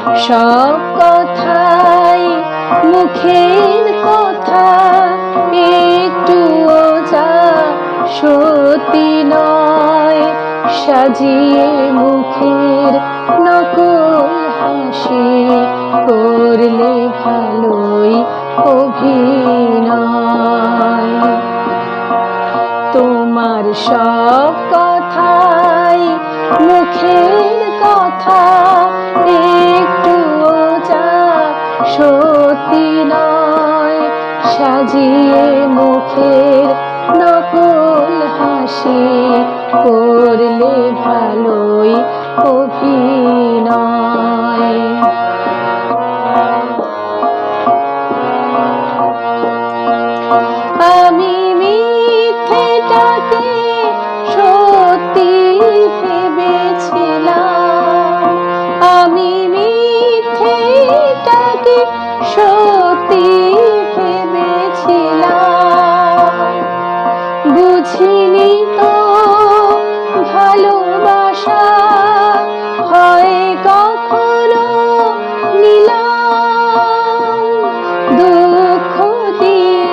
সব কথাই মুখের কথা, একটুও যা সত্যি নয়। সাজিয়ে মুখের নকল হাসি করলে ভালোই অভিনয়। তোমার সব কথাই মুখের কথা, একটুও যা সত্যি নয়। সাজিয়ে মুখের নকল হাসি করলে ভালোই অভিনয়। আমি মিথ্যেটাকে সত্যি ভেবেছিলাম, আমি মিথ্যেটাকে সত্যি ভেবেছিলাম। বুঝিনি তো ভালোবাসা হয় কখনো নিলাম। দুঃখ দিয়ে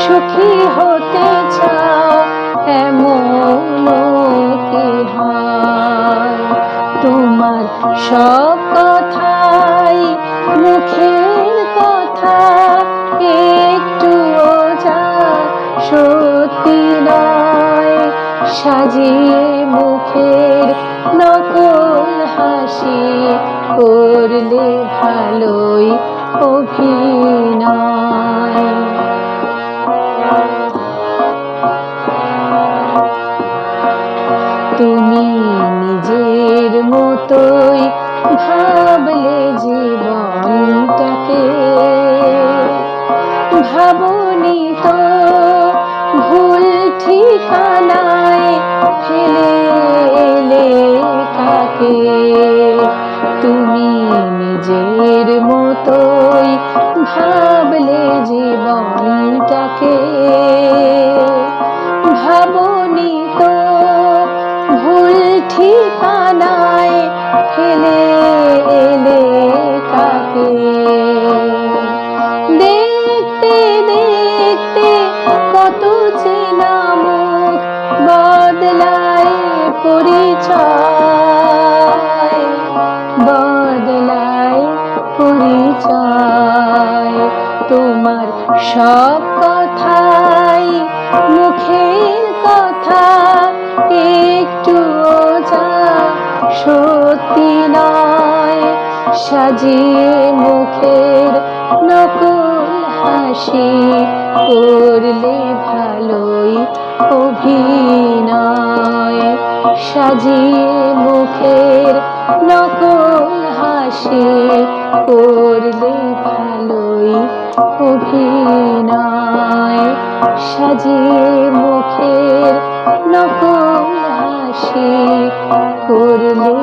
সুখী হতে চাও এমন কি হয়? তোমার সব কথাই মুখের কথা, একটুও যা সত্যি নয়। সাজিয়ে মুখের নকল হাসি করলে ভালোই অভিনয়। তুমি নিজের মতোই ভাবলে জীবনটাকে, ভাবনি তো ভুল ঠিকানায় ফেলে এলে কাকে। তুমি নিজের মতোই ভাবলে জীবনটাকে, ভাবনি তো ভুল ঠিকানায় ফেলে এলে কাকে। দেখতে দেখতে কত চেনা মুখ বদলায় পরিচয়, বদলায় পরিচয়। তোমার সব কথাই মুখের কথা, একটুও যা সত্যি নয়। সাজিয়ে মুখের নকল হাসি করলে ভালোই অভিনয়। সাজিয়ে মুখের নকল হাসি করলে ভালোই অভিনয়। সাজিয়ে মুখের নকল হাসি করলে